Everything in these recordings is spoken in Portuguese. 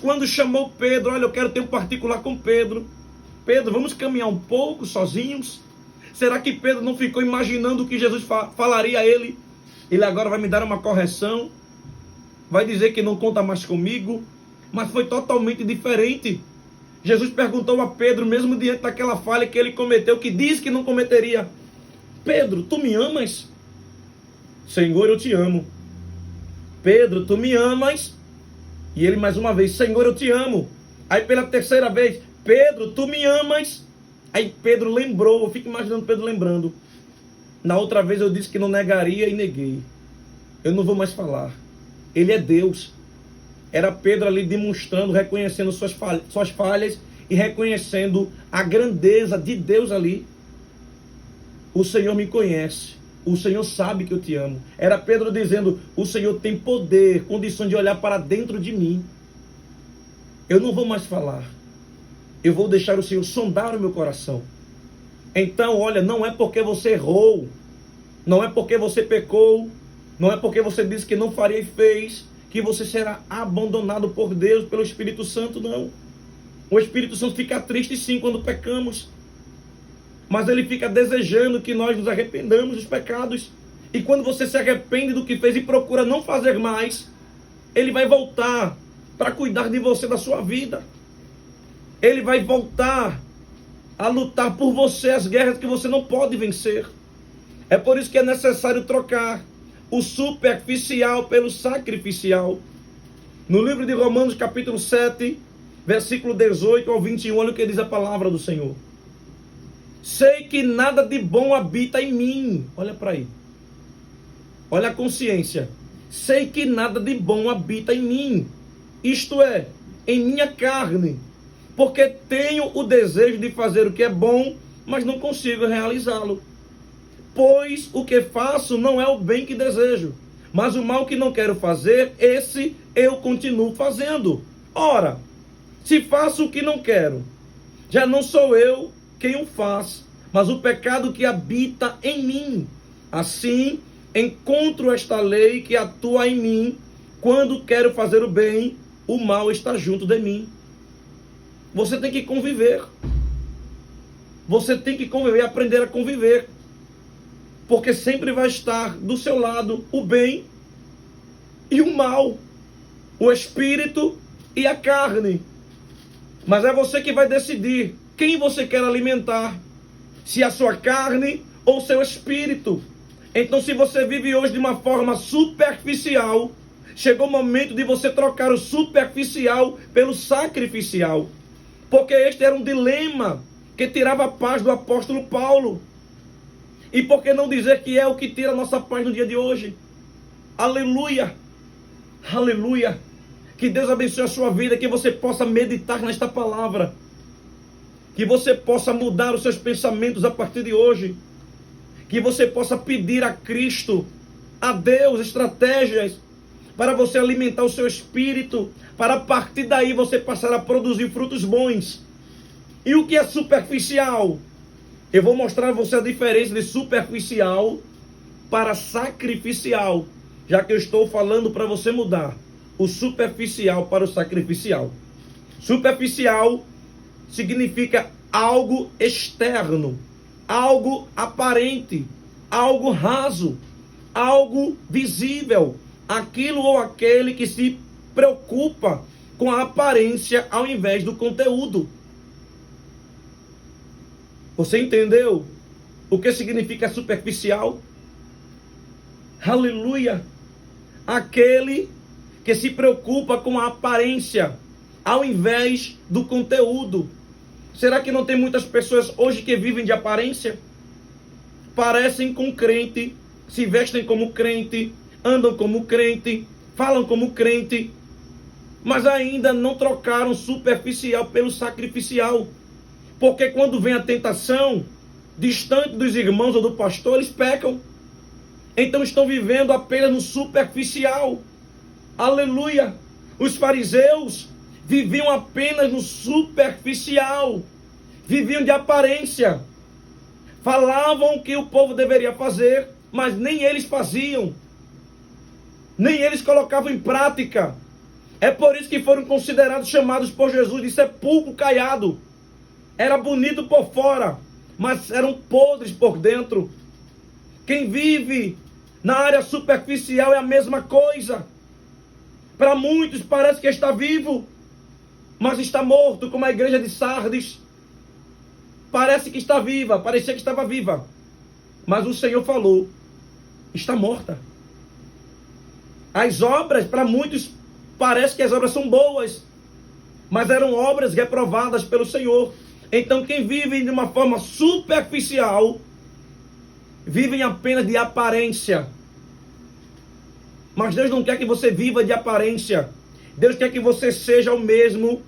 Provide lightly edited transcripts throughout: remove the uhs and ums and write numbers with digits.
Quando chamou Pedro, olha, eu quero ter um particular com Pedro. Pedro, vamos caminhar um pouco sozinhos? Será que Pedro não ficou imaginando o que Jesus falaria a ele? Ele agora vai me dar uma correção, vai dizer que não conta mais comigo, mas foi totalmente diferente. Jesus perguntou a Pedro, mesmo diante daquela falha que ele cometeu, que disse que não cometeria: Pedro, tu me amas? Senhor, eu te amo. Pedro, tu me amas? E ele mais uma vez: Senhor, eu te amo. Aí pela terceira vez: Pedro, tu me amas? Aí Pedro lembrou, eu fico imaginando Pedro lembrando: na outra vez eu disse que não negaria e neguei. Eu não vou mais falar. Ele é Deus. Era Pedro ali demonstrando, reconhecendo suas falhas e reconhecendo a grandeza de Deus ali. O Senhor me conhece. O Senhor sabe que eu te amo. Era Pedro dizendo: o Senhor tem poder, condição de olhar para dentro de mim. Eu não vou mais falar. Eu vou deixar o Senhor sondar o meu coração. Então, olha, não é porque você errou, não é porque você pecou, não é porque você disse que não faria e fez, que você será abandonado por Deus, pelo Espírito Santo, não. O Espírito Santo fica triste sim quando pecamos, mas ele fica desejando que nós nos arrependamos dos pecados. E quando você se arrepende do que fez e procura não fazer mais, ele vai voltar para cuidar de você, da sua vida. Ele vai voltar a lutar por você as guerras que você não pode vencer. É por isso que é necessário trocar o superficial pelo sacrificial. No livro de Romanos, capítulo 7, versículo 18 ao 21, olha o que diz a palavra do Senhor. Sei que nada de bom habita em mim. Olha para aí. Olha a consciência. Sei que nada de bom habita em mim. Isto é, em minha carne. Porque tenho o desejo de fazer o que é bom, mas não consigo realizá-lo. Pois o que faço não é o bem que desejo, mas o mal que não quero fazer, esse eu continuo fazendo. Ora, se faço o que não quero, já não sou eu quem o faz, mas o pecado que habita em mim. Assim, encontro esta lei que atua em mim: quando quero fazer o bem, o mal está junto de mim. Você tem que conviver. Você tem que conviver, aprender a conviver. Porque sempre vai estar do seu lado o bem e o mal, o espírito e a carne. Mas é você que vai decidir quem você quer alimentar, se a sua carne ou seu espírito. Então, se você vive hoje de uma forma superficial, chegou o momento de você trocar o superficial pelo sacrificial. Porque este era um dilema que tirava a paz do apóstolo Paulo. E por que não dizer que é o que tira a nossa paz no dia de hoje? Aleluia! Aleluia! Que Deus abençoe a sua vida, que você possa meditar nesta palavra. Que você possa mudar os seus pensamentos a partir de hoje. Que você possa pedir a Cristo, a Deus, estratégias para você alimentar o seu espírito, para a partir daí você passar a produzir frutos bons. E o que é superficial? Eu vou mostrar a você a diferença de superficial para sacrificial, já que eu estou falando para você mudar o superficial para o sacrificial. Superficial significa algo externo, algo aparente, algo raso, algo visível, aquilo ou aquele que se preocupa com a aparência ao invés do conteúdo. Você entendeu o que significa superficial? Aleluia! Aquele que se preocupa com a aparência ao invés do conteúdo. Será que não tem muitas pessoas hoje que vivem de aparência? Parecem com crente, se vestem como crente, andam como crente, falam como crente, mas ainda não trocaram superficial pelo sacrificial. Porque quando vem a tentação, distante dos irmãos ou do pastor, eles pecam. Então estão vivendo apenas no superficial. Aleluia! Os fariseus viviam apenas no superficial. Viviam de aparência. Falavam o que o povo deveria fazer, mas nem eles faziam. Nem eles colocavam em prática. É por isso que foram considerados, chamados por Jesus de sepulcro caiado. Era bonito por fora, mas eram podres por dentro. Quem vive na área superficial é a mesma coisa. Para muitos parece que está vivo, mas está morto, como a igreja de Sardes. Parece que está viva, parecia que estava viva. Mas o Senhor falou, está morta. As obras, para muitos, parece que as obras são boas, mas eram obras reprovadas pelo Senhor. Então quem vive de uma forma superficial, vivem apenas de aparência. Mas Deus não quer que você viva de aparência. Deus quer que você seja o mesmo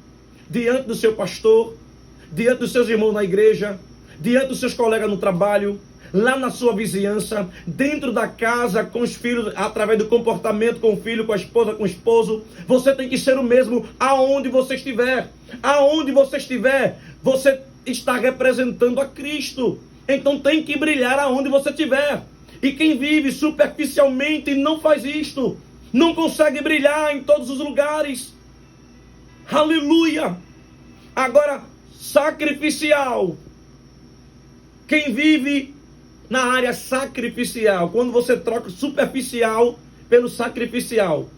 diante do seu pastor, diante dos seus irmãos na igreja, diante dos seus colegas no trabalho, lá na sua vizinhança, dentro da casa, com os filhos, através do comportamento com o filho, com a esposa, com o esposo. Você tem que ser o mesmo aonde você estiver. Aonde você estiver, você está representando a Cristo. Então tem que brilhar aonde você estiver. E quem vive superficialmente não faz isto. Não consegue brilhar em todos os lugares. Aleluia! Agora, sacrificial. Quem vive na área sacrificial, quando você troca superficial pelo sacrificial.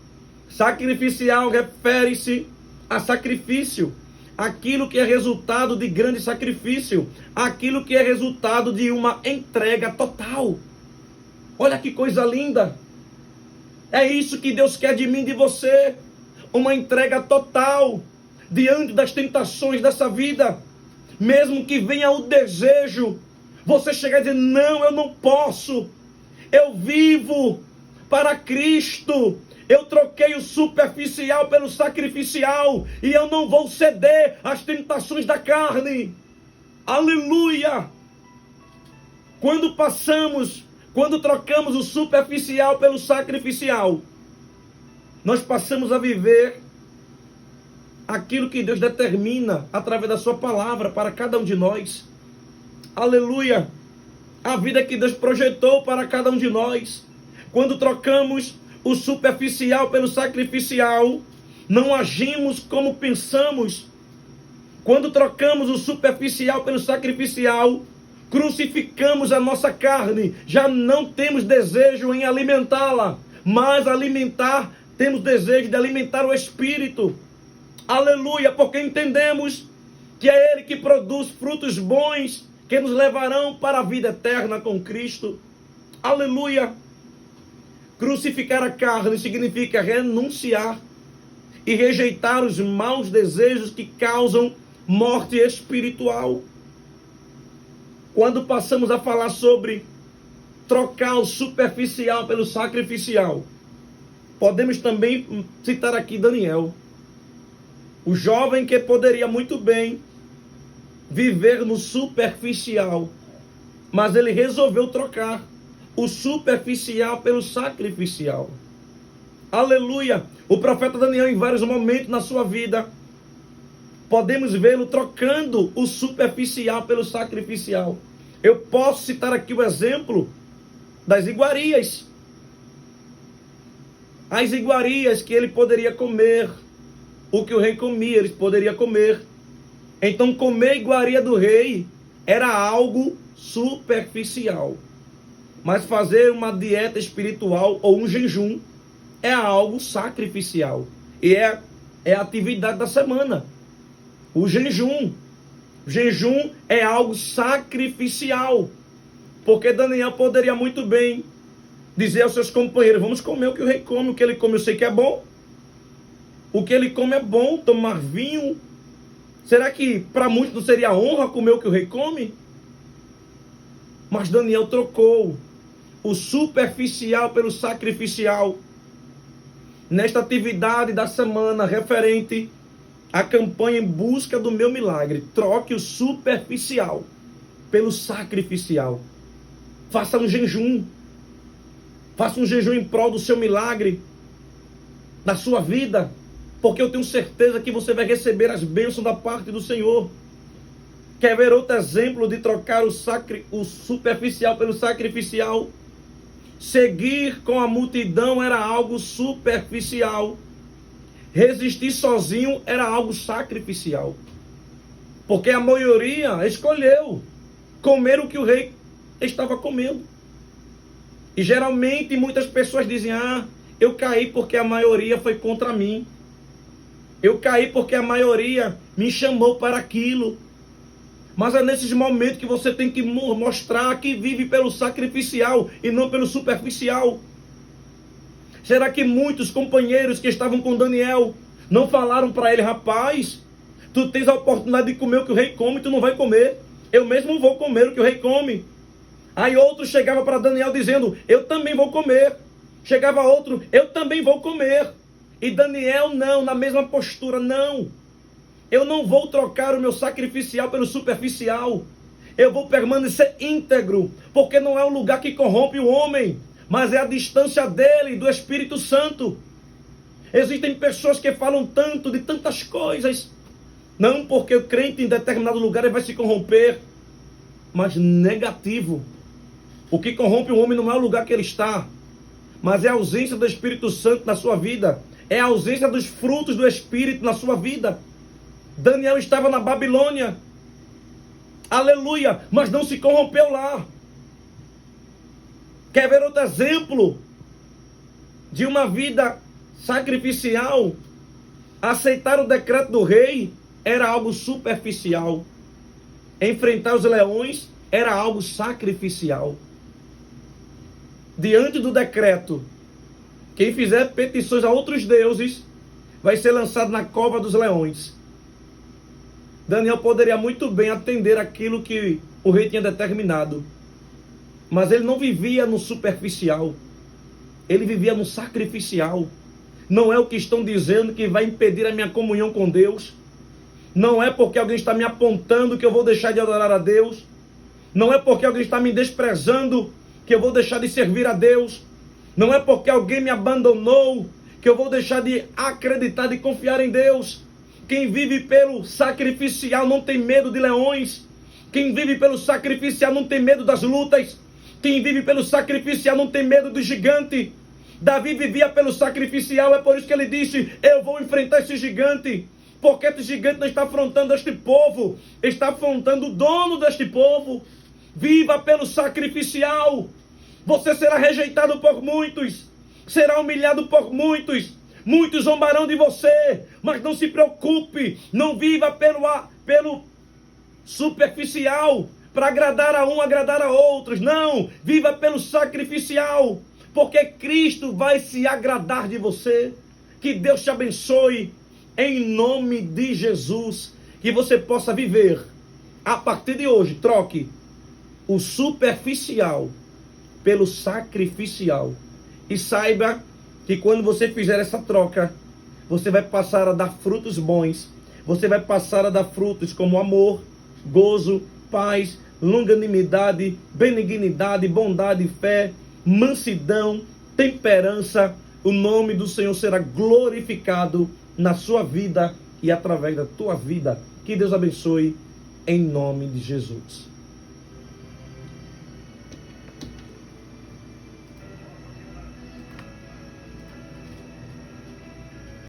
Sacrificial refere-se a sacrifício, aquilo que é resultado de grande sacrifício, aquilo que é resultado de uma entrega total. Olha que coisa linda! É isso que Deus quer de mim e de você, uma entrega total diante das tentações dessa vida. Mesmo que venha o desejo, você chegar e dizer, não, eu não posso, eu vivo para Cristo, eu troquei o superficial pelo sacrificial, e eu não vou ceder às tentações da carne. Aleluia! Quando trocamos o superficial pelo sacrificial, nós passamos a viver aquilo que Deus determina através da sua palavra para cada um de nós. Aleluia! A vida que Deus projetou para cada um de nós. Quando trocamos o superficial pelo sacrificial, não agimos como pensamos. Quando trocamos o superficial pelo sacrificial, crucificamos a nossa carne. Já não temos desejo em alimentá-la, mas temos desejo de alimentar o Espírito. Aleluia! Porque entendemos que é Ele que produz frutos bons, que nos levarão para a vida eterna com Cristo. Aleluia! Crucificar a carne significa renunciar e rejeitar os maus desejos que causam morte espiritual. Quando passamos a falar sobre trocar o superficial pelo sacrificial, podemos também citar aqui Daniel, o jovem que poderia muito bem viver no superficial, mas ele resolveu trocar o superficial pelo sacrificial. Aleluia! O profeta Daniel, em vários momentos na sua vida, podemos vê-lo trocando o superficial pelo sacrificial. Eu posso citar aqui o exemplo das iguarias. As iguarias que ele poderia comer, o que o rei comia, eles poderiam comer. Então, comer a iguaria do rei era algo superficial. Mas fazer uma dieta espiritual ou um jejum é algo sacrificial. E é a atividade da semana. O jejum. O jejum é algo sacrificial. Porque Daniel poderia muito bem dizer aos seus companheiros, vamos comer o que o rei come, o que ele come eu sei que é bom. O que ele come é bom, tomar vinho. Será que para muitos não seria honra comer o que o rei come? Mas Daniel trocou o superficial pelo sacrificial. Nesta atividade da semana referente à campanha em busca do meu milagre, troque o superficial pelo sacrificial. Faça um jejum. Faça um jejum em prol do seu milagre, da sua vida, porque eu tenho certeza que você vai receber as bênçãos da parte do Senhor. Quer ver outro exemplo de trocar o superficial pelo sacrificial? Seguir com a multidão era algo superficial. resistir sozinho era algo sacrificial. Porque a maioria escolheu comer o que o rei estava comendo. E geralmente muitas pessoas dizem: ah, eu caí porque a maioria foi contra mim. Eu caí porque a maioria me chamou para aquilo. Mas é nesses momentos que você tem que mostrar que vive pelo sacrificial e não pelo superficial. Será que muitos companheiros que estavam com Daniel não falaram para ele: rapaz, tu tens a oportunidade de comer o que o rei come, tu não vai comer. Eu mesmo vou comer o que o rei come. Aí outro chegava para Daniel dizendo: eu também vou comer. Chegava outro: eu também vou comer. E Daniel não, na mesma postura: não, eu não vou trocar o meu sacrificial pelo superficial. Eu vou permanecer íntegro, porque não é o lugar que corrompe o homem, mas é a distância dele, do Espírito Santo. Existem pessoas que falam tanto de tantas coisas, não porque o crente em determinado lugar ele vai se corromper, mas negativo. O que corrompe o homem não é o lugar que ele está, mas é a ausência do Espírito Santo na sua vida, é a ausência dos frutos do Espírito na sua vida. Daniel estava na Babilônia, aleluia, mas não se corrompeu lá. Quer ver outro exemplo de uma vida sacrificial? Aceitar o decreto do rei era algo superficial. Enfrentar os leões era algo sacrificial. Diante do decreto, quem fizer petições a outros deuses vai ser lançado na cova dos leões. Daniel poderia muito bem atender aquilo que o rei tinha determinado, mas ele não vivia no superficial, ele vivia no sacrificial. Não é o que estão dizendo que vai impedir a minha comunhão com Deus. Não é porque alguém está me apontando que eu vou deixar de adorar a Deus. Não é porque alguém está me desprezando que eu vou deixar de servir a Deus. Não é porque alguém me abandonou que eu vou deixar de acreditar, de confiar em Deus. Quem vive pelo sacrificial não tem medo de leões. Quem vive pelo sacrificial não tem medo das lutas. Quem vive pelo sacrificial não tem medo do gigante. Davi vivia pelo sacrificial, é por isso que ele disse: eu vou enfrentar esse gigante. Porque esse gigante não está afrontando este povo, está afrontando o dono deste povo. Viva pelo sacrificial. Você será rejeitado por muitos, será humilhado por muitos, muitos zombarão de você, mas não se preocupe, não viva pelo superficial, para agradar a um, agradar a outros. Não, viva pelo sacrificial, porque Cristo vai se agradar de você. Que Deus te abençoe, em nome de Jesus, que você possa viver, a partir de hoje, troque o superficial pelo sacrificial. E saiba que quando você fizer essa troca, você vai passar a dar frutos bons. Você vai passar a dar frutos como amor, gozo, paz, longanimidade, benignidade, bondade, fé, mansidão, temperança. O nome do Senhor será glorificado na sua vida e através da tua vida. Que Deus abençoe, em nome de Jesus.